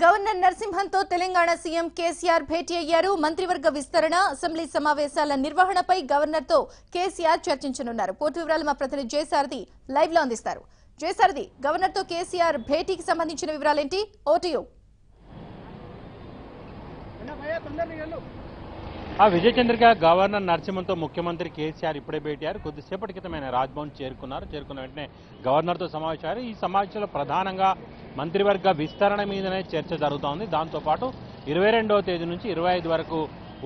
Governor నరసింహన్తో Telangana CM KCR భేటీ అయ్యారు. మంత్రివర్గ విస్తరణ, అసెంబ్లీ సమావేశాల నిర్వహణపై గవర్నర్తో కేసీఆర్ చర్చించనున్నారు. పూర్తి వివరాలు మా ప్రతినిధి జయసారథి లైవ్ లో అందిస్తారు. జయసారథి, గవర్నర్తో కేసీఆర్ భేటీకి సంబంధించిన వివరాలేంటి? ఓటీయూ విజయ్ చంద్రిక గవర్నర్ నరసింహన్తో ముఖ్యమంత్రి కేసీఆర్ ఇప్పుడే భేటీ అయ్యారు. కొద్దిసేపటి క్రితం ఆయన రాజ్భవన్ చేరుకున్న వెంటనే గవర్నర్తో సమావేశమయ్యారు. ఈ సమావేశంలో ప్రధానంగా మంత్రివర్గ విస్తరణ మీదనే చర్చ జరుగుతోంది. దాంతోపాటు 22వ తేదీ నుంచి 25 వరకు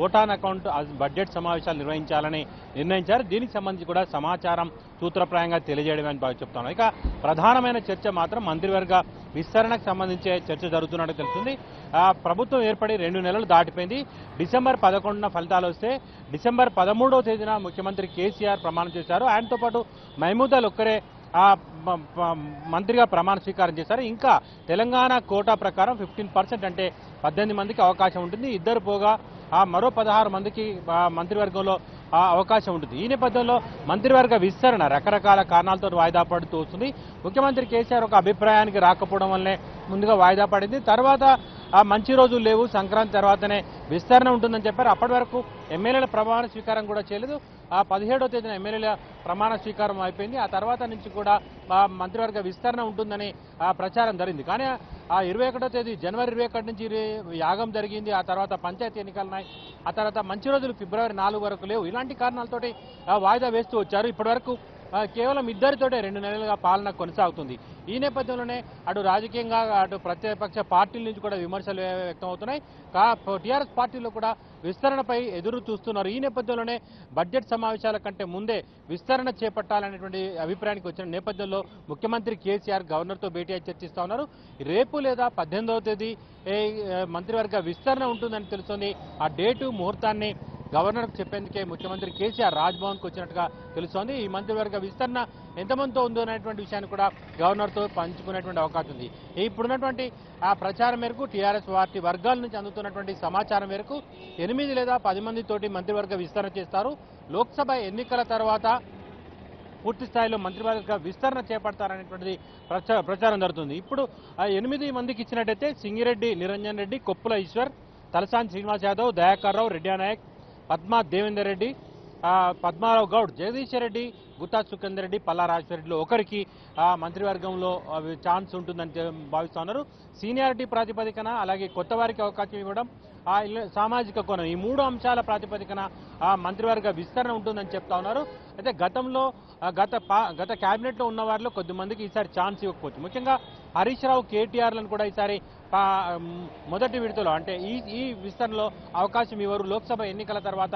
ఓటాన్ అకౌంట్ బడ్జెట్ సమావేశాలు నిర్వహించాలని నిర్ణయించారు. దీనికి సంబంధించి కూడా సమాచారం సూత్రప్రాయంగా తెలియజేయడమని బాగా చెప్తున్నాను. ఇక ప్రధానమైన చర్చ మాత్రం మంత్రివర్గ విస్తరణకు సంబంధించే చర్చ జరుగుతున్నట్టు తెలుస్తుంది. ప్రభుత్వం ఏర్పడి 2 నెలలు దాటిపోయింది. డిసెంబర్ 11న ఫలితాలు వస్తే డిసెంబర్ 13వ తేదీన ముఖ్యమంత్రి కేసీఆర్ ప్రమాణం చేశారు. ఆయనతో పాటు మహమూదల్ ఒక్కరే మంత్రిగా ప్రమాణ స్వీకారం చేశారు. ఇంకా తెలంగాణ కోటా ప్రకారం 15% అంటే 18 మందికి అవకాశం ఉంటుంది. ఇద్దరు పోగా మరో 16 మందికి మంత్రివర్గంలో అవకాశం ఉంటుంది. ఈ నేపథ్యంలో మంత్రివర్గ విస్తరణ రకరకాల కారణాలతో వాయిదా పడుతూ వస్తుంది. ముఖ్యమంత్రి కేసీఆర్ ఒక అభిప్రాయానికి రాకపోవడం వల్లే ముందుగా వాయిదా పడింది. తర్వాత మంచి రోజులు లేవు, సంక్రాంతి తర్వాతనే విస్తరణ ఉంటుందని చెప్పారు. అప్పటి వరకు ఎమ్మెల్యేల ప్రమాణ స్వీకారం కూడా చేయలేదు. 17వ తేదీన ఎమ్మెల్యేల ప్రమాణ స్వీకారం అయిపోయింది. ఆ తర్వాత నుంచి కూడా మంత్రివర్గ విస్తరణ ఉంటుందని ప్రచారం జరిగింది. కానీ 21వ తేదీ జనవరి 21 నుంచి యాగం జరిగింది. ఆ తర్వాత పంచాయతీ ఎన్నికలున్నాయి. ఆ తర్వాత మంచి రోజులు ఫిబ్రవరి 4 వరకు లేవు. ఇలాంటి కారణాలతోటి వాయిదా వేస్తూ వచ్చారు. ఇప్పటి వరకు కేవలం ఇద్దరితోటే 2 నెలలుగా పాలన కొనసాగుతుంది. ఈ నేపథ్యంలోనే అటు రాజకీయంగా అటు ప్రతిపక్ష పార్టీల నుంచి కూడా విమర్శలు వ్యక్తం అవుతున్నాయి. టీఆర్ఎస్ పార్టీలో కూడా విస్తరణపై ఎదురు చూస్తున్నారు. ఈ నేపథ్యంలోనే బడ్జెట్ సమావేశాల కంటే ముందే విస్తరణ చేపట్టాలనేటువంటి అభిప్రాయానికి వచ్చిన నేపథ్యంలో ముఖ్యమంత్రి కేసీఆర్ గవర్నర్తో భేటీ అయి చర్చిస్తా ఉన్నారు. రేపు లేదా 18వ తేదీ మంత్రివర్గ విస్తరణ ఉంటుందని తెలుస్తుంది. ఆ డేటు ముహూర్తాన్ని గవర్నర్కు చెప్పేందుకే ముఖ్యమంత్రి కేసీఆర్ రాజ్భవన్కు వచ్చినట్టుగా తెలుస్తోంది. ఈ మంత్రివర్గ విస్తరణ ఎంతమందితో ఉందో అనేటువంటి విషయాన్ని కూడా గవర్నర్తో పంచుకునేటువంటి అవకాశం ఉంది. ఇప్పుడున్నటువంటి ప్రచారం మేరకు టీఆర్ఎస్ పార్టీ వర్గాల నుంచి అందుతున్నటువంటి సమాచారం మేరకు 8 లేదా 10 మందితోటి మంత్రివర్గ విస్తరణ చేస్తారు. లోక్సభ ఎన్నికల తర్వాత పూర్తి స్థాయిలో మంత్రివర్గ విస్తరణ చేపడతారనేటువంటిది ప్రచారం జరుగుతుంది. ఇప్పుడు 8 మందికి ఇచ్చినట్టయితే సింగిరెడ్డి నిరంజన్ రెడ్డి, కొప్పుల ఈశ్వర్, తలసాని శ్రీనివాస్ యాదవ్, దయాకర్ రావు, రెడ్డి నాయక్, పద్మా దేవేందర్ రెడ్డి, పద్మారావు గౌడ్, జగదీష్ రెడ్డి, గుత్తా సుఖేందర్ రెడ్డి, పల్లా రాజశేఖర్ ఒకరికి మంత్రివర్గంలో ఛాన్స్ ఉంటుందని భావిస్తా ఉన్నారు. సీనియారిటీ ప్రాతిపదికన అలాగే కొత్త వారికి అవకాశం ఇవ్వడం, సామాజిక కోణం, ఈ 3 అంశాల ప్రాతిపదికన మంత్రివర్గ విస్తరణ ఉంటుందని చెప్తా ఉన్నారు. అయితే గతంలో గత క్యాబినెట్లో ఉన్న వారిలో కొద్దిమందికి ఈసారి ఛాన్స్ ఇవ్వకపోవచ్చు. ముఖ్యంగా హరీష్ రావు, కేటీఆర్లను కూడా ఈసారి మొదటి విడతలో అంటే ఈ విస్తరణలో అవకాశం ఇవ్వరు, లోక్సభ ఎన్నికల తర్వాత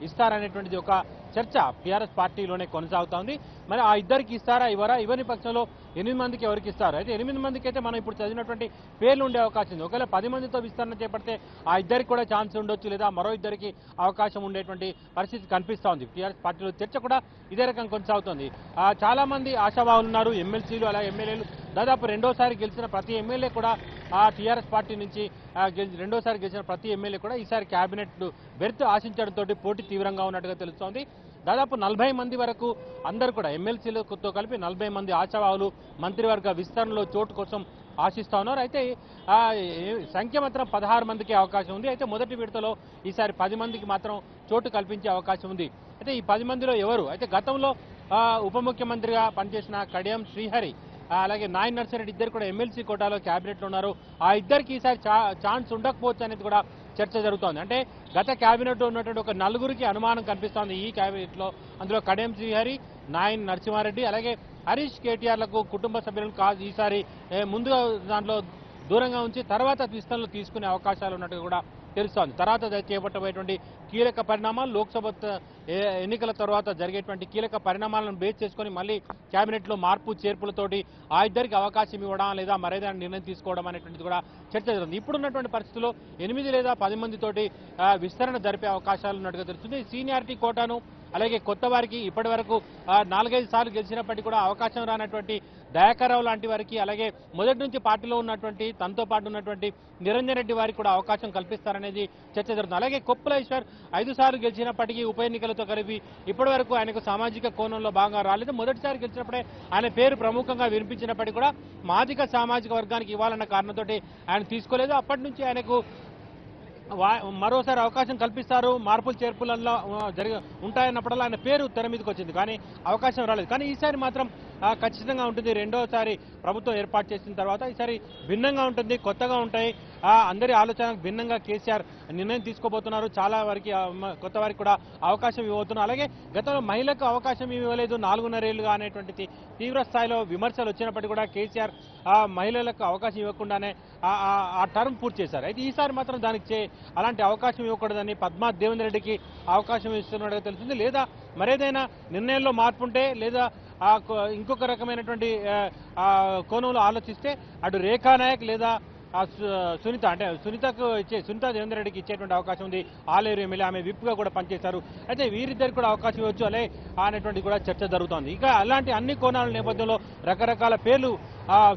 ఇస్తారనేటువంటిది ఒక చర్చ టీఆర్ఎస్ పార్టీలోనే కొనసాగుతా ఉంది. మరి ఆ ఇద్దరికి ఇస్తారా ఇవ్వరా? ఇవ్వని పక్షంలో 8 మందికి ఎవరికి ఇస్తారు? అయితే 8 మందికి అయితే మనం ఇప్పుడు చదివినటువంటి పేర్లు ఉండే అవకాశం ఉంది. ఒకవేళ 10 మందితో విస్తరణ చేపడితే ఆ ఇద్దరికి కూడా ఛాన్స్ ఉండొచ్చు, లేదా మరో ఇద్దరికి అవకాశం ఉండేటువంటి పరిస్థితి కనిపిస్తూ ఉంది. టీఆర్ఎస్ పార్టీలో చర్చ కూడా ఇదే రకం కొనసాగుతుంది. చాలా మంది ఆశావాహులు ఉన్నారు. ఎమ్మెల్సీలు అలాగే ఎమ్మెల్యేలు దాదాపు రెండోసారి గెలిచిన ప్రతి ఎమ్మెల్యే కూడా టీఆర్ఎస్ పార్టీ నుంచి రెండోసారి గెలిచిన ప్రతి ఎమ్మెల్యే కూడా ఈసారి క్యాబినెట్ బెర్త్ ఆశించడంతో పోటీ తీవ్రంగా ఉన్నట్టుగా తెలుస్తోంది. దాదాపు 40 మంది వరకు అందరూ కూడా ఎమ్మెల్సీలతో కలిపి 40 మంది ఆశావాహులు మంత్రివర్గ విస్తరణలో చోటు కోసం ఆశిస్తా ఉన్నారు. అయితే సంఖ్య మాత్రం 16 మందికి అవకాశం ఉంది. అయితే మొదటి విడతలో ఈసారి 10 మందికి మాత్రం చోటు కల్పించే అవకాశం ఉంది. అయితే ఈ 10 మందిలో ఎవరు? అయితే గతంలో ఉప ముఖ్యమంత్రిగా పనిచేసిన కడియం శ్రీహరి అలాగే నాయన్ నర్సిరెడ్డి ఇద్దరు కూడా ఎమ్మెల్సీ కోటాలో క్యాబినెట్లో ఉన్నారు. ఆ ఇద్దరికి ఈసారి ఛాన్స్ ఉండకపోవచ్చు అనేది కూడా చర్చ జరుగుతోంది. అంటే గత క్యాబినెట్లో ఉన్నటువంటి ఒక 4గురికి అనుమానం కనిపిస్తోంది ఈ క్యాబినెట్లో. అందులో కడియం శ్రీహరి, నాయన్ నరసింహారెడ్డి అలాగే హరీష్, కేటీఆర్లకు కుటుంబ సభ్యులను ఈసారి ముందుగా దాంట్లో దూరంగా ఉంచి తర్వాత విస్తరణలో తీసుకునే అవకాశాలు ఉన్నట్టుగా కూడా తెలుస్తోంది. తర్వాత చేపట్టబోయేటువంటి కీలక పరిణామాలు, లోక్సభ ఎన్నికల తర్వాత జరిగేటువంటి కీలక పరిణామాలను బేస్ చేసుకొని మళ్ళీ క్యాబినెట్లో మార్పు చేర్పులతోటి ఆ ఇద్దరికి అవకాశం ఇవ్వడం లేదా మరేదైనా నిర్ణయం తీసుకోవడం అనేటువంటిది కూడా చర్చ జరుగుతుంది. ఇప్పుడున్నటువంటి పరిస్థితుల్లో 8 లేదా 10 మందితోటి విస్తరణ జరిపే అవకాశాలు ఉన్నట్టుగా తెలుస్తుంది. సీనియారిటీ కోటాను అలాగే కొత్త వారికి ఇప్పటి వరకు 4-5 సార్లు గెలిచినప్పటికీ కూడా అవకాశం రానటువంటి దయాకర్రావు లాంటి వారికి, అలాగే మొదటి నుంచి పార్టీలో ఉన్నటువంటి తనతో పాటు ఉన్నటువంటి నిరంజన్ రెడ్డి వారికి కూడా అవకాశం కల్పిస్తారనేది చర్చ జరుగుతుంది. అలాగే కొప్పుల ఈశ్వర్ 5 సార్లు గెలిచినప్పటికీ ఉప ఎన్నికలతో కలిపి ఇప్పటి వరకు ఆయనకు సామాజిక కోణంలో బాగా రాలేదు. మొదటిసారి గెలిచినప్పుడే ఆయన పేరు ప్రముఖంగా వినిపించినప్పటికీ కూడా సామాజిక వర్గానికి ఇవ్వాలన్న కారణంతో ఆయన తీసుకోలేదు. అప్పటి నుంచి ఆయనకు మరోసారి అవకాశం కల్పిస్తారు, మార్పులు చేర్పులలో ఉంటాయన్నప్పుడల్లా ఆయన పేరు తెర మీదకి వచ్చింది, కానీ అవకాశం రాలేదు. కానీ ఈసారి మాత్రం ఖచ్చితంగా ఉంటుంది. రెండోసారి ప్రభుత్వం ఏర్పాటు చేసిన తర్వాత ఈసారి భిన్నంగా ఉంటుంది, కొత్తగా ఉంటాయి. అందరి ఆలోచనకు భిన్నంగా కేసీఆర్ నిర్ణయం తీసుకోబోతున్నారు. చాలా వారికి కొత్త వారికి కూడా అవకాశం ఇవ్వబోతున్నారు. అలాగే గతంలో మహిళలకు అవకాశం ఇవ్వలేదు 4.5 ఏళ్లుగా అనేటువంటి తీవ్ర స్థాయిలో విమర్శలు వచ్చినప్పటికీ కూడా కేసీఆర్ మహిళలకు అవకాశం ఇవ్వకుండానే ఆ టర్మ్ పూర్తి చేశారు. అయితే ఈసారి మాత్రం దానికి అలాంటి అవకాశం ఇవ్వకూడదని పద్మా దేవేందర్ రెడ్డికి అవకాశం ఇస్తున్నట్టుగా తెలుస్తుంది. లేదా మరేదైనా నిర్ణయంలో మార్పు ఉంటే, లేదా ఇంకొక రకమైనటువంటి కోణంలో ఆలోచిస్తే అటు రేఖానాయక్ లేదా సునీత, అంటే సునీతా దేవేందర్ రెడ్డికి ఇచ్చేటువంటి అవకాశం ఉంది. ఆలేరు ఎమ్మెల్యే, ఆమె విప్గా కూడా పనిచేశారు. అయితే వీరిద్దరికి కూడా అవకాశం ఇవ్వచ్చు అలే అనేటువంటి కూడా చర్చ జరుగుతోంది. ఇక అలాంటి అన్ని కోణాల నేపథ్యంలో రకరకాల పేర్లు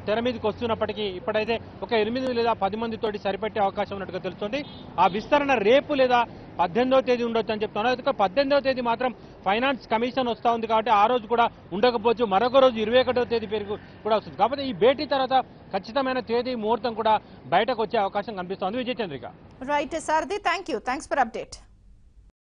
తెర మీదకి వస్తున్నప్పటికీ ఇప్పుడైతే ఒక 8 లేదా 10 మందితోటి సరిపెట్టే అవకాశం ఉన్నట్టుగా తెలుస్తుంది. ఆ విస్తరణ రేపు లేదా 18వ తేదీ ఉండొచ్చు అని చెప్తున్నారు. అయితే 18వ తేదీ మాత్రం ఫైనాన్స్ కమిషన్ వస్తూ ఉంది కాబట్టి ఆ రోజు కూడా ఉండకపోవచ్చు. మరొక రోజు 21వ తేదీ పేరు కూడా వస్తుంది. కాకపోతే ఈ భేటీ తర్వాత ఖచ్చితమైన తేదీ ముహూర్తం కూడా బయటకు వచ్చే అవకాశం కనిపిస్తోంది. Vijayachandrika. Right Sarathi, thanks for update.